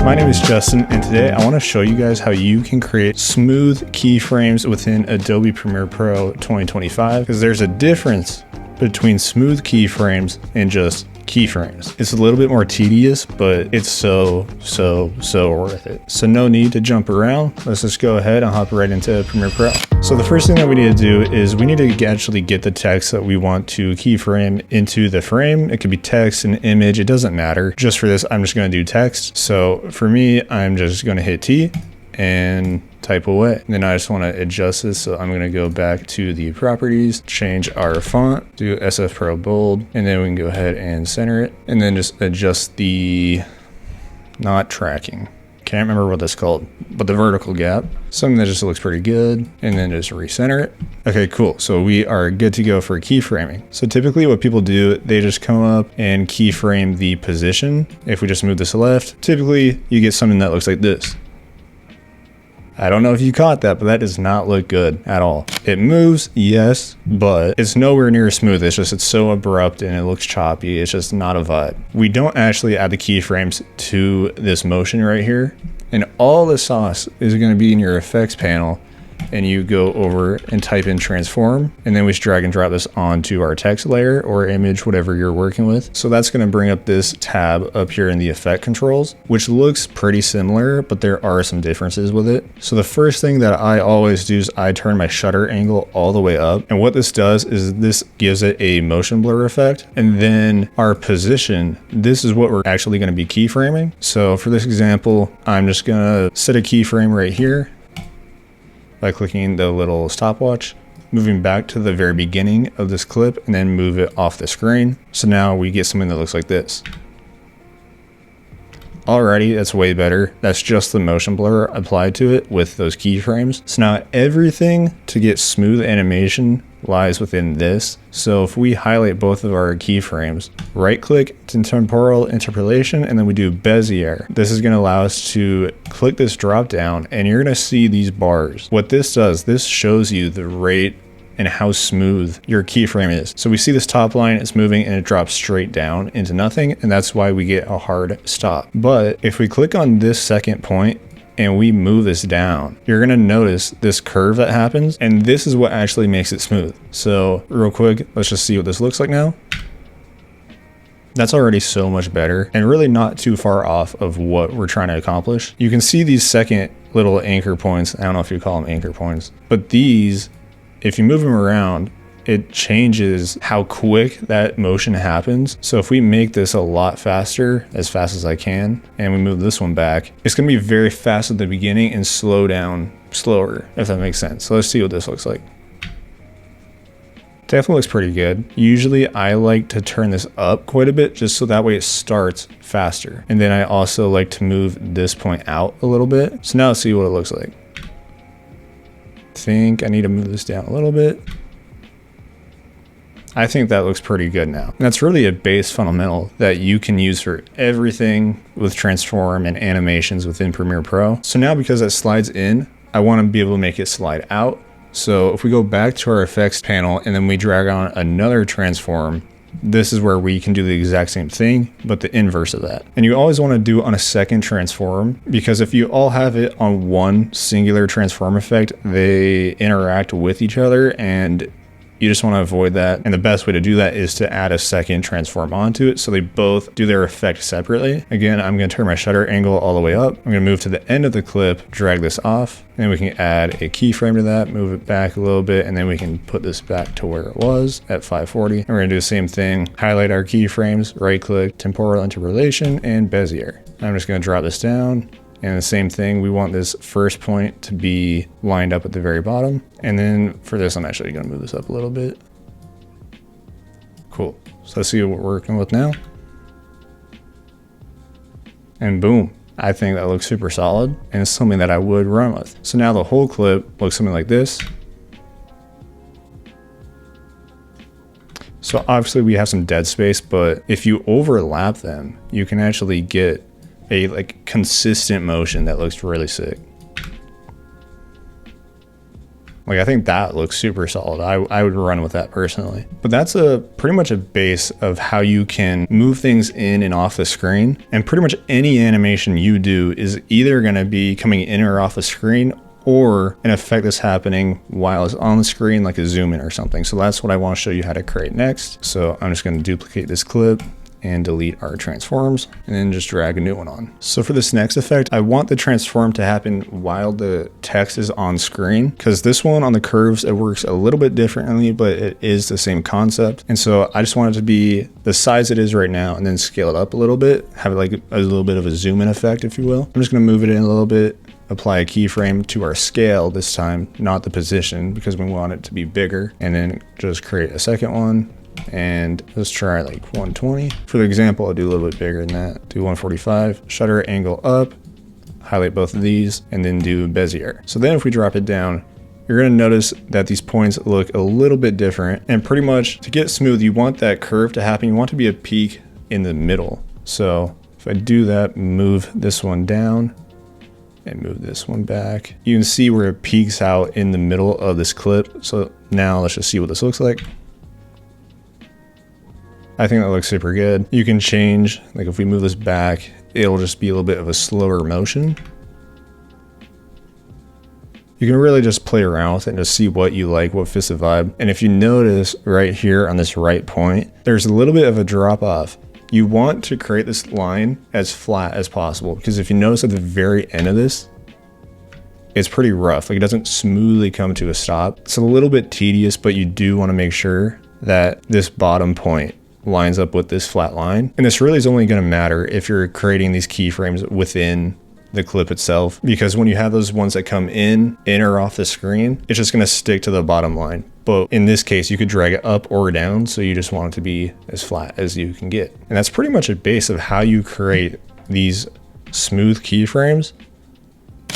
My name is Justin, and today I want to show you guys how you can create smooth keyframes within Adobe Premiere Pro 2025, because there's a difference between smooth keyframes and just keyframes. It's a little bit more tedious, but it's so worth it. So no need to jump around. Let's just go ahead and hop right into Premiere Pro. So the first thing that we need to do is we need to actually get the text that we want to keyframe into the frame. It could be text, an image, it doesn't matter. Just for this, I'm just going to do text. So for me, I'm just going to hit T and type away. And then I just want to adjust this. So I'm going to go back to the properties, change our font, do SF Pro bold, and then we can go ahead and center it. And then just adjust the not tracking. Can't remember what that's called, but the vertical gap, something that just looks pretty good, and then just recenter it. Okay, cool. So we are good to go for keyframing. So typically what people do, they just come up and keyframe the position. If we just move this left, typically you get something that looks like this. I don't know if you caught that, but that does not look good at all. It moves, yes, but it's nowhere near smooth. It's so abrupt and it looks choppy. It's just not a vibe. We don't actually add the keyframes to this motion right here. And all the sauce is going to be in your effects panel. And you go over and type in transform, and then we just drag and drop this onto our text layer or image, whatever you're working with. So that's going to bring up this tab up here in the effect controls, which looks pretty similar, but there are some differences with it. So the first thing that I always do is I turn my shutter angle all the way up. And what this does is this gives it a motion blur effect. And then our position, this is what we're actually going to be keyframing. So for this example, I'm just going to set a keyframe right here by clicking the little stopwatch, moving back to the very beginning of this clip, and then move it off the screen. So now we get something that looks like this. Alrighty, that's way better. That's just the motion blur applied to it with those keyframes. So now everything to get smooth animation lies within this. So if we highlight both of our keyframes, right click to temporal interpolation, and then we do Bezier. This is going to allow us to click this drop down, and you're going to see these bars. What this does, this shows you the rate and how smooth your keyframe is. So we see this top line, it's moving and it drops straight down into nothing, and that's why we get a hard stop. But if we click on this second point and we move this down, you're gonna notice this curve that happens, and this is what actually makes it smooth. So real quick, let's just see what this looks like now. That's already so much better and really not too far off of what we're trying to accomplish. You can see these second little anchor points. I don't know if you call them anchor points, but these, if you move them around, it changes how quick that motion happens. So if we make this a lot faster, as fast as I can, and we move this one back, it's gonna be very fast at the beginning and slow down slower, if that makes sense. So let's see what this looks like. Definitely looks pretty good. Usually I like to turn this up quite a bit just so that way it starts faster. And then I also like to move this point out a little bit. So now let's see what it looks like. Think I need to move this down a little bit. I think that looks pretty good now. And that's really a base fundamental that you can use for everything with transform and animations within Premiere Pro. So now because that slides in, I want to be able to make it slide out. So if we go back to our effects panel and then we drag on another transform, this is where we can do the exact same thing, but the inverse of that. And you always want to do on a second transform, because if you all have it on one singular transform effect, they interact with each other and you just want to avoid that. And the best way to do that is to add a second transform onto it so they both do their effect separately. Again, I'm going to turn my shutter angle all the way up. I'm going to move to the end of the clip, drag this off, and then we can add a keyframe to that, move it back a little bit, and then we can put this back to where it was at 540. And we're going to do the same thing, highlight our keyframes, right click, temporal interpolation, and Bezier. I'm just going to drop this down. And the same thing, we want this first point to be lined up at the very bottom. And then for this, I'm actually gonna move this up a little bit. Cool, so let's see what we're working with now. And boom, I think that looks super solid and it's something that I would run with. So now the whole clip looks something like this. So obviously we have some dead space, but if you overlap them, you can actually get a consistent motion that looks really sick. Like, I think that looks super solid. I would run with that personally. But that's pretty much a base of how you can move things in and off the screen. And pretty much any animation you do is either going to be coming in or off the screen, or an effect that's happening while it's on the screen, like a zoom in or something. So that's what I want to show you how to create next. So I'm just going to duplicate this clip and delete our transforms, and then just drag a new one on. So for this next effect, I want the transform to happen while the text is on screen, because this one on the curves, it works a little bit differently, but it is the same concept. And so I just want it to be the size it is right now, and then scale it up a little bit, have like a little bit of a zoom in effect, if you will. I'm just gonna move it in a little bit, apply a keyframe to our scale this time, not the position, because we want it to be bigger, and then just create a second one. And let's try like 120. For the example, I'll do a little bit bigger than that. Do 145, shutter angle up, highlight both of these, and then do Bezier. So then if we drop it down, you're gonna notice that these points look a little bit different. And pretty much to get smooth, you want that curve to happen. You want to be a peak in the middle. So if I do that, move this one down and move this one back, you can see where it peaks out in the middle of this clip. So now let's just see what this looks like. I think that looks super good. You can change, like if we move this back, it'll just be a little bit of a slower motion. You can really just play around with it and just see what you like, what fits the vibe. And if you notice right here on this right point, there's a little bit of a drop off. You want to create this line as flat as possible, because if you notice at the very end of this, it's pretty rough. Like it doesn't smoothly come to a stop. It's a little bit tedious, but you do want to make sure that this bottom point lines up with this flat line. And this really is only going to matter if you're creating these keyframes within the clip itself, because when you have those ones that come in or off the screen, it's just going to stick to the bottom line. But in this case, you could drag it up or down, so you just want it to be as flat as you can get. And that's pretty much a base of how you create these smooth keyframes.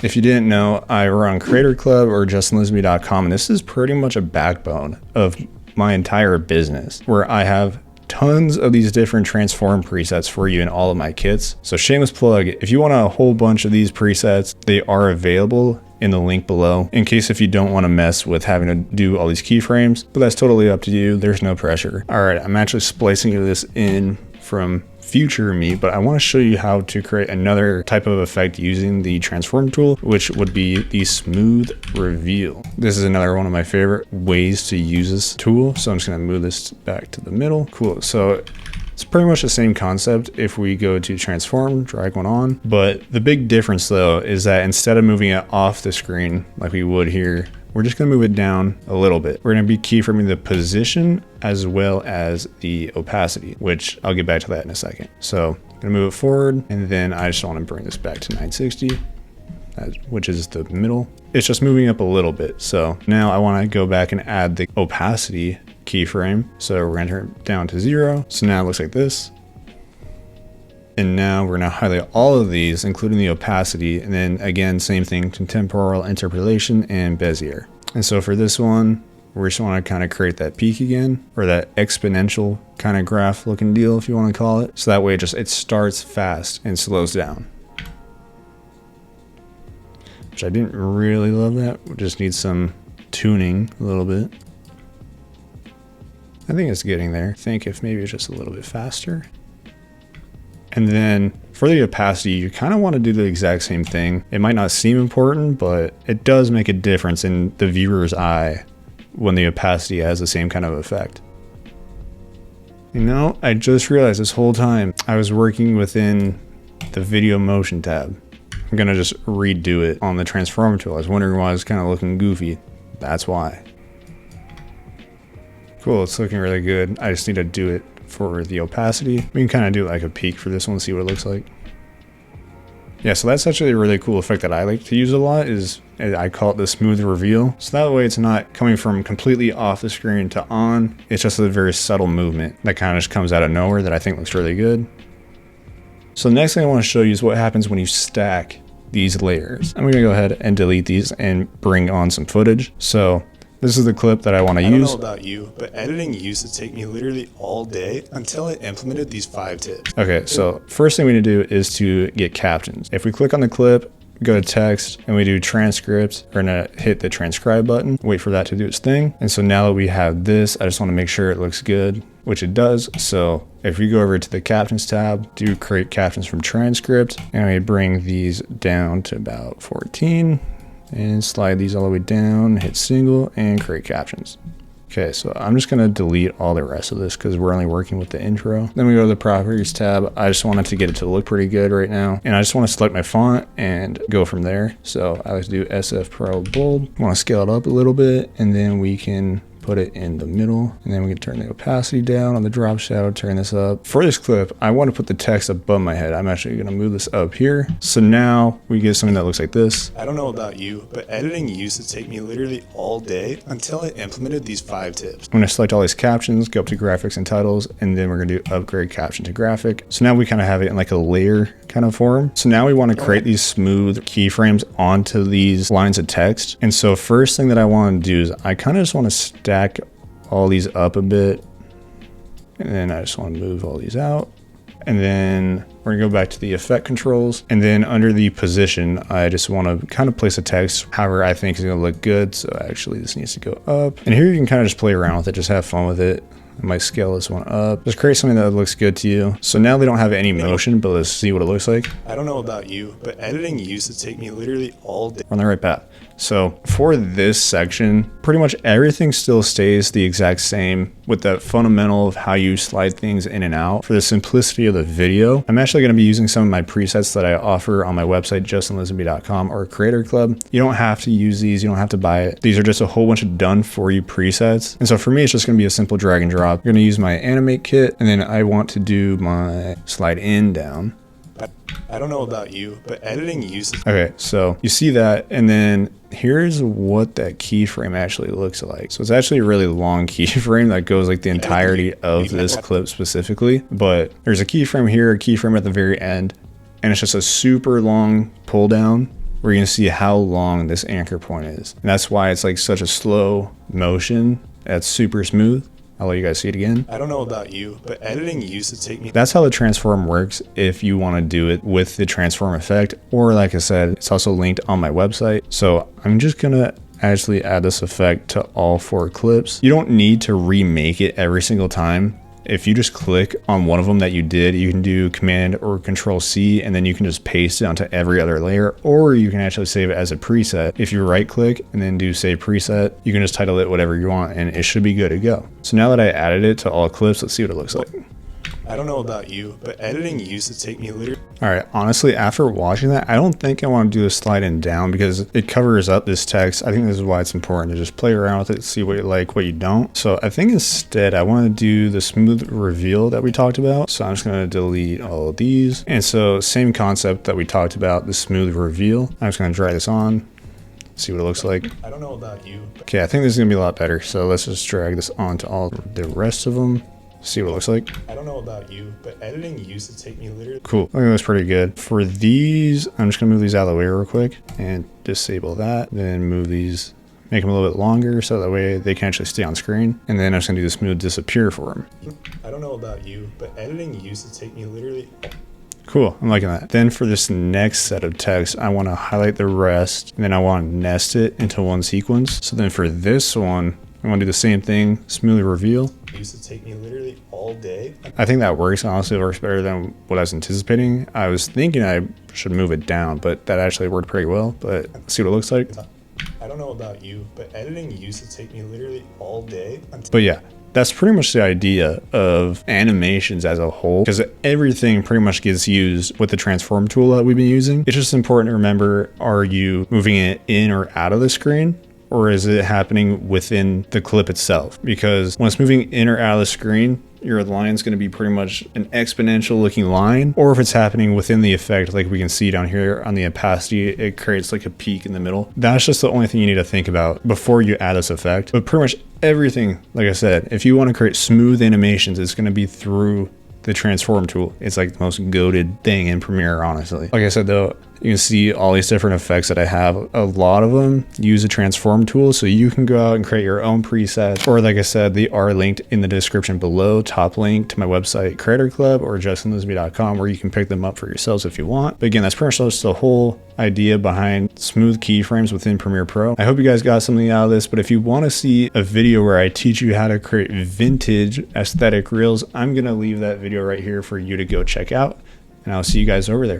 If you didn't know, I run Creator Club or justinlisby.com, and this is pretty much a backbone of my entire business, where I have tons of these different transform presets for you in all of my kits. So shameless plug, if you want a whole bunch of these presets, they are available in the link below, in case if you don't want to mess with having to do all these keyframes, but that's totally up to you. There's no pressure. All right, I'm actually splicing this in from future me, but I want to show you how to create another type of effect using the transform tool, which would be the smooth reveal. This is another one of my favorite ways to use this tool. So I'm just going to move this back to the middle. Cool. So it's pretty much the same concept if we go to transform, drag one on. But the big difference though is that instead of moving it off the screen like we would here, we're just gonna move it down a little bit. We're gonna be keyframing the position as well as the opacity, which I'll get back to that in a second. So I'm gonna move it forward, and then I just wanna bring this back to 960, which is the middle. It's just moving up a little bit. So now I wanna go back and add the opacity keyframe. So we're gonna turn it down to 0. So now it looks like this. And now we're gonna highlight all of these, including the opacity. And then again, same thing, temporal interpolation and Bezier. And so for this one, we just wanna kind of create that peak again, or that exponential kind of graph looking deal, if you wanna call it. So that way it starts fast and slows down. Which I didn't really love that. We just need some tuning a little bit. I think it's getting there. I think if maybe it's just a little bit faster. And then for the opacity, you kind of want to do the exact same thing. It might not seem important, but it does make a difference in the viewer's eye when the opacity has the same kind of effect. You know, I just realized this whole time I was working within the video motion tab. I'm gonna just redo it on the transform tool. I was wondering why it was kind of looking goofy. That's why. Cool, it's looking really good. I just need to do it for the opacity. We can kind of do like a peak for this one, see what it looks like. Yeah, so that's actually a really cool effect that I like to use a lot, is I call it the smooth reveal. So that way it's not coming from completely off the screen to on. It's just a very subtle movement that kind of just comes out of nowhere that I think looks really good. So the next thing I want to show you is what happens when you stack these layers. I'm gonna go ahead and delete these and bring on some footage. So this is the clip that I want to use. I don't know about you, but editing used to take me literally all day until I implemented these 5 tips. Okay, so first thing we need to do is to get captions. If we click on the clip, go to text and we do transcript, we're gonna hit the transcribe button, wait for that to do its thing. And so now that we have this, I just wanna make sure it looks good, which it does. So if we go over to the captions tab, do create captions from transcript, and we bring these down to about 14 and slide these all the way down, hit single and create captions. Okay, so I'm just gonna delete all the rest of this because we're only working with the intro. Then we go to the properties tab. I just wanted to get it to look pretty good right now. And I just wanna select my font and go from there. So I like to do SF Pro Bold. I wanna scale it up a little bit, and then we can put it in the middle, and then we can turn the opacity down on the drop shadow, turn this up. For this clip, I want to put the text above my head. I'm actually going to move this up here. So now we get something that looks like this. I don't know about you, but editing used to take me literally all day until I implemented these 5 tips. I'm going to select all these captions, go up to graphics and titles, and then we're going to do upgrade caption to graphic. So now we kind of have it in like a layer kind of form. So now we want to create these smooth keyframes onto these lines of text. And so first thing that I want to do is I kind of just want to stack all these up a bit. And then I just want to move all these out. And then we're gonna go back to the effect controls. And then under the position, I just want to kind of place a text however I think is gonna look good. So actually this needs to go up. And here you can kind of just play around with it, just have fun with it. I might scale this one up. Just create something that looks good to you. So now they don't have any motion, but let's see what it looks like. I don't know about you, but editing used to take me literally all day. We're on the right path. So for this section, pretty much everything still stays the exact same with the fundamental of how you slide things in and out. For the simplicity of the video, I'm actually going to be using some of my presets that I offer on my website, justinlisenby.com or Creator Club. You don't have to use these. You don't have to buy it. These are just a whole bunch of done for you presets. And so for me, it's just going to be a simple drag and drop. I'm going to use my animate kit, and then I want to do my slide in down. I don't know about you, but editing uses. Okay, so you see that, and then here's what that keyframe actually looks like. So it's actually a really long keyframe that goes like the entirety of this clip specifically, but there's a keyframe here, a keyframe at the very end, and it's just a super long pull down where you can see how long this anchor point is. And that's why it's like such a slow motion that's super smooth. I'll let you guys see it again. I don't know about you, but editing used to take me. That's how the transform works if you want to do it with the transform effect, or like I said, it's also linked on my website. So I'm just gonna actually add this effect to all 4 clips. You don't need to remake it every single time. If you just click on one of them that you did, you can do Command or Control C, and then you can just paste it onto every other layer, or you can actually save it as a preset. If you right click and then do save preset, you can just title it whatever you want and it should be good to go. So now that I added it to all clips, let's see what it looks like. I don't know about you, but editing used to take me literally. All right, honestly, after watching that, I don't think I want to do a slide in down because it covers up this text. I think this is why it's important to just play around with it, see what you like, what you don't. So I think instead I want to do the smooth reveal that we talked about. So I'm just going to delete all of these. And so same concept that we talked about, the smooth reveal. I'm just going to drag this on, see what it looks like. I don't know about you. Okay, I think this is going to be a lot better. So let's just drag this onto all the rest of them. See what it looks like. I don't know about you, but editing used to take me literally. Cool. I think that's pretty good. For these, I'm just gonna move these out of the way real quick and disable that. Then move these, make them a little bit longer so that way they can actually stay on screen. And then I'm just gonna do the smooth disappear for them. I don't know about you, but editing used to take me literally. Cool, I'm liking that. Then for this next set of text, I wanna highlight the rest, and then I wanna nest it into one sequence. So then for this one, I want to do the same thing, smooth reveal. Used to take me literally all day. I think that works. Honestly, it works better than what I was anticipating. I was thinking I should move it down, but that actually worked pretty well. But let's see what it looks like. I don't know about you, but editing used to take me literally all day. But yeah, that's pretty much the idea of animations as a whole, because everything pretty much gets used with the transform tool that we've been using. It's just important to remember, are you moving it in or out of the screen? Or is it happening within the clip itself? Because when it's moving in or out of the screen, your line's going to be pretty much an exponential looking line. Or if it's happening within the effect, like we can see down here on the opacity, it creates like a peak in the middle. That's just the only thing you need to think about before you add this effect. But pretty much everything, like I said, if you want to create smooth animations, it's going to be through the transform tool. It's like the most goated thing in Premiere, honestly. Like I said though, you can see all these different effects that I have. A lot of them use a transform tool, so you can go out and create your own presets. Or like I said, they are linked in the description below, top link to my website, Creator Club or justinlisby.com, where you can pick them up for yourselves if you want. But again, that's pretty much just the whole idea behind smooth keyframes within Premiere Pro. I hope you guys got something out of this, but if you want to see a video where I teach you how to create vintage aesthetic reels, I'm gonna leave that video right here for you to go check out, and I'll see you guys over there.